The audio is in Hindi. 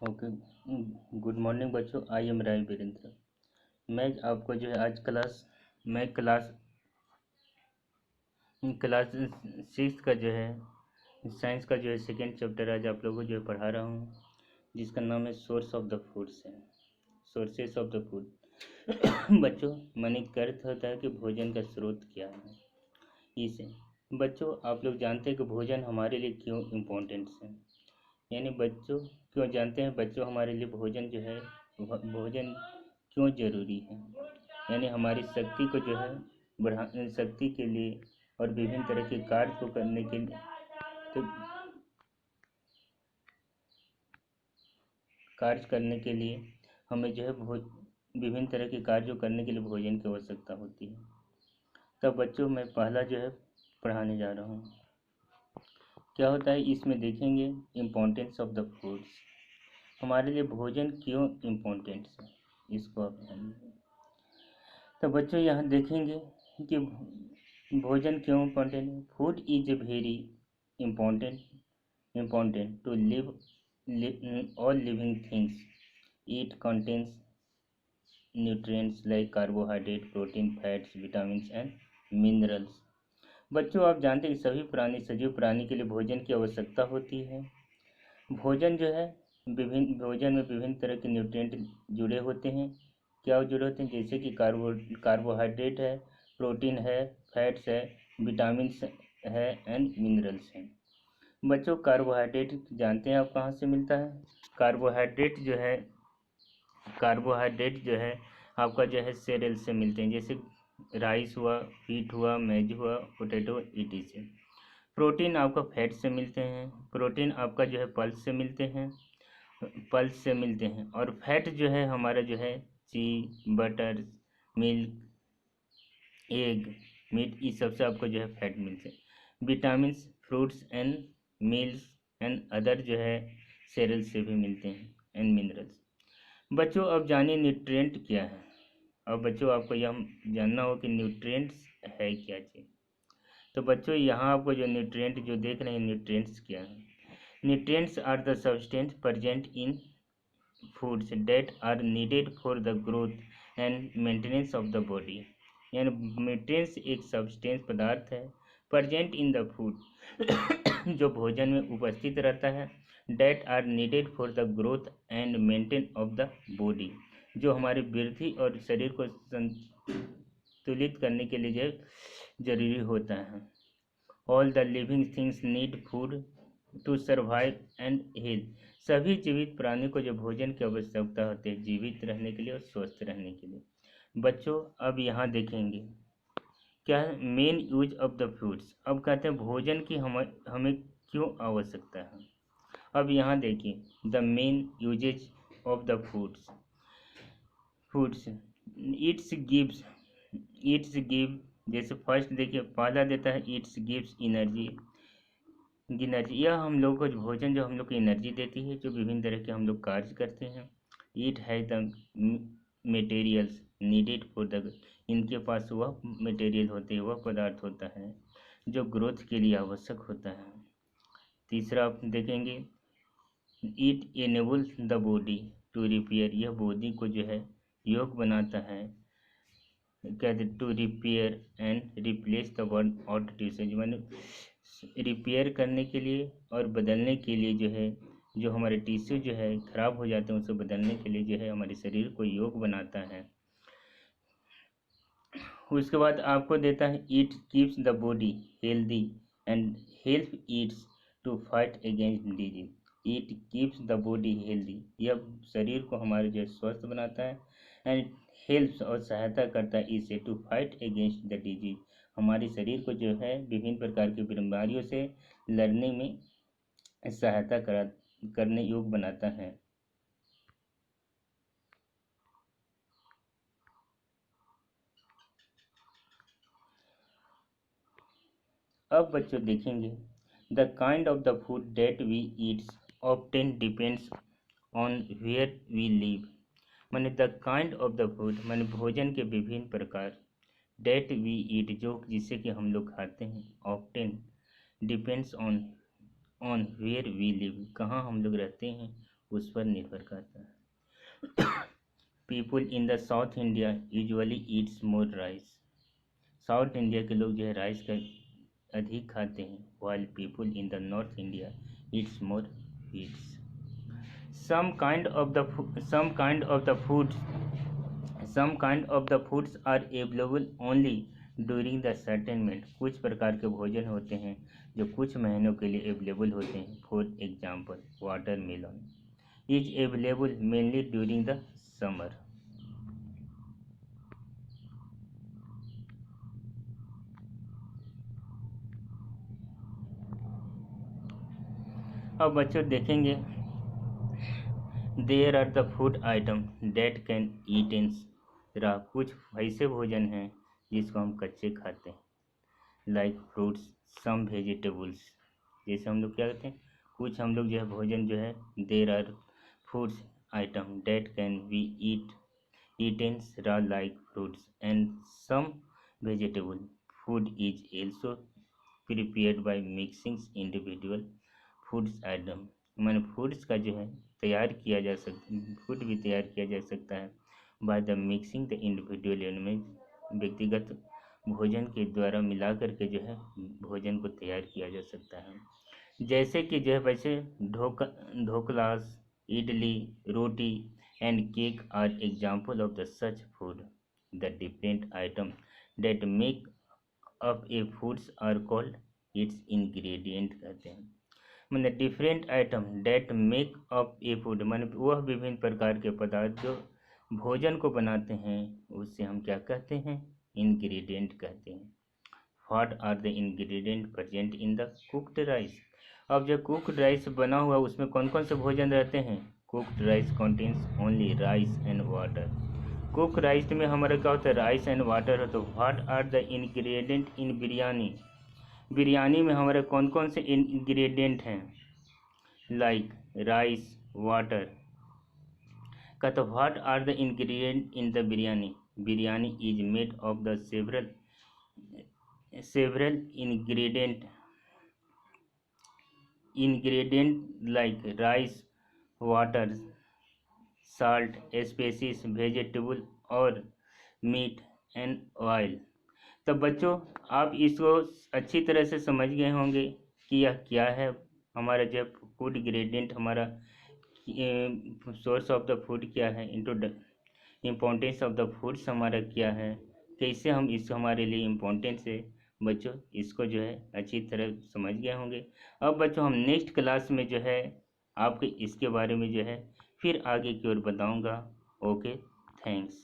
ओके। गुड मॉर्निंग बच्चों, आई एम राय वीरेंद्र। मैं आपको जो है आज मैं क्लास सिक्स का जो है साइंस का जो है सेकेंड चैप्टर आज आप लोगों को जो है पढ़ा रहा हूँ, जिसका नाम है सोर्स ऑफ द फूड्स है। सोर्सेस ऑफ द फूड बच्चों, माने का अर्थ होता है कि भोजन का स्रोत क्या है। इसे बच्चों आप लोग जानते हैं कि भोजन हमारे लिए क्यों इम्पोर्टेंट है। यानी बच्चों क्यों जानते हैं बच्चों, हमारे लिए भोजन जो है भोजन क्यों जरूरी है। यानी हमारी शक्ति को जो है बढ़ा शक्ति के लिए और विभिन्न तरह के कार्य को करने के लिए तो कार्य करने के लिए हमें जो है विभिन्न तरह के कार्यों करने के लिए भोजन की आवश्यकता होती है। तब बच्चों मैं पहला जो है पढ़ाने जा रहा हूँ। क्या होता है इसमें देखेंगे इम्पोर्टेंस ऑफ द फूड्स। हमारे लिए भोजन क्यों इम्पोर्टेंट है, इसको आप जानिए। तो बच्चों यहाँ देखेंगे कि भोजन क्यों इम्पोर्टेंट है। Food is a very important to all living things. It contains nutrients like carbohydrate, protein, fats, vitamins and minerals. बच्चों आप जानते हैं कि सभी प्राणी सजीव प्राणी के लिए भोजन की आवश्यकता होती है। भोजन जो है भोजन में विभिन्न तरह के न्यूट्रिएंट जुड़े होते हैं। क्या जुड़े होते हैं, जैसे कि कार्बोहाइड्रेट है, प्रोटीन है, फैट्स है, विटामिन्स है एंड मिनरल्स हैं। बच्चों कार्बोहाइड्रेट जानते हैं आप कहाँ से मिलता है। कार्बोहाइड्रेट जो है आपका जो है सेरेल से मिलते हैं, जैसे राइस हुआ, व्हीट हुआ, मेज हुआ, पोटैटो से। प्रोटीन आपका फैट से मिलते हैं। प्रोटीन आपका जो है पल्स से मिलते हैं। और फैट जो है हमारा जो है चीज, बटर, मिल्क, एग, मीट, इस सबसे आपको जो है फैट मिलते हैं। Vitamin fruits and meals and other जो है सेरल से भी मिलते हैं एंड मिनरल्स। बच्चों अब जानिए न्यूट्रिएंट क्या है। अब बच्चों आपको यह जानना हो कि न्यूट्रिएंट्स है क्या चीज़। तो बच्चों यहाँ आपको जो न्यूट्रिएंट जो देख रहे हैं, न्यूट्रिएंट्स क्या है। Nutrients are the substance present in foods that are needed for the growth and maintenance of the body। यानी न्यूट्रिएंट्स एक सब्सटेंस पदार्थ है प्रेजेंट इन द फूड जो भोजन में उपस्थित रहता है। That are needed for the growth and maintain of the body, जो हमारी वृद्धि और शरीर को संतुलित करने के लिए जो जरूरी होता है। All the living things need food to survive and heal. सभी जीवित प्राणी को जो भोजन की आवश्यकता होती है जीवित रहने के लिए और स्वस्थ रहने के लिए। बच्चों अब यहाँ देखेंगे क्या है main use of the foods. अब कहते हैं भोजन की हमें क्यों आवश्यकता है। अब यहाँ देखिए the main usages of the foods it's give. जैसे फर्स्ट देखिए पहला देता है इट्स गिव्स एनर्जी। यह हम लोग को भोजन जो हम लोग को एनर्जी देती है, जो विभिन्न तरह के हम लोग कार्य करते हैं। इट है the materials needed for the. इनके पास वह मटेरियल होते हैं, वह पदार्थ होता है जो ग्रोथ के लिए आवश्यक होता है। तीसरा आप देखेंगे it enables the body to repair. यह बॉडी को जो है योग बनाता है, कहते to repair and replace the worn out tissues. मैंने रिपेयर करने के लिए और बदलने के लिए जो है जो हमारे टिश्यू जो है खराब हो जाते हैं उसे बदलने के लिए जो है हमारे शरीर को योग बनाता है। उसके बाद आपको देता है it keeps the body healthy and help its to fight against disease. It keeps the body healthy, यह शरीर को हमारे जो स्वस्थ बनाता है। एंड हेल्प्स और सहायता करता है इसे to fight against the disease, हमारे शरीर को जो है विभिन्न प्रकार की बीमारियों से लड़ने में सहायता करने योग्य बनाता है। अब बच्चों देखेंगे the kind of the food that we eats often depends on where we live. माने the kind of the food माने भोजन के विभिन्न प्रकार, डेट वी ईट जो जिससे कि हम लोग खाते हैं, often depends on where we live कहाँ हम लोग रहते हैं उस पर निर्भर करता है। People in the south India usually Yeats more rice. South India के लोग जो है राइस का अधिक खाते हैं, while people in the North India eats more wheats. Some kind of the foods are available only during the settlement. कुछ प्रकार के भोजन होते हैं जो कुछ महीनों के लिए अवेलेबल होते हैं. For example, watermelon is available mainly during the summer. अब बच्चों देखेंगे there are the food item that can eaten. Raw कुछ ऐसे भोजन हैं जिसको हम कच्चे खाते हैं, लाइक फ्रूट्स, सम वेजिटेबल्स। जैसे हम लोग क्या कहते हैं, कुछ हम लोग जो है भोजन जो है, there are foods item that can be eaten raw like fruits and some vegetable. Food is also prepared by mixing individual foods item. मैंने फूड्स का जो है तैयार किया जा सकता, फूड भी तैयार किया जा सकता है by the mixing the individual element. व्यक्तिगत भोजन के द्वारा मिला करके जो है भोजन को तैयार किया जा सकता है। जैसे कि जो है वैसे dhoklas, idli, roti and cake are example of the such food. The different item that make up a foods are called its ingredient कहते हैं। मैंने different item that make up a food, मैंने वह विभिन्न प्रकार के पदार्थ जो भोजन को बनाते हैं उससे हम क्या कहते हैं, इंग्रेडिएंट कहते हैं। What are the ingredient present in the cooked rice. अब जो कुक्ड राइस बना हुआ उसमें कौन कौन से भोजन रहते हैं। Cooked rice contains only rice and water. Cook rice में हमारा क्या होता है, राइस एंड वाटर है। तो what are the ingredient in biryani. Biryani में हमारे कौन कौन से इंग्रेडिएंट हैं, लाइक राइस, वाटर का। तो what are the ingredient in the biryani. Biryani is made of the several ingredient like rice, water, salt, spices, vegetable और मीट एंड ऑयल। तो बच्चों आप इसको अच्छी तरह से समझ गए होंगे कि यह क्या है हमारा जब फूड इंग्रेडिएंट, हमारा सोर्स ऑफ द फूड क्या है, इम्पोर्टेंस ऑफ द फूड्स हमारा क्या है, कैसे हम इसको हमारे लिए इम्पोर्टेंस है। बच्चों इसको जो है अच्छी तरह समझ गए होंगे। अब बच्चों हम नेक्स्ट क्लास में जो है आपके इसके बारे में जो है फिर आगे की ओर बताऊंगा। Okay, thanks.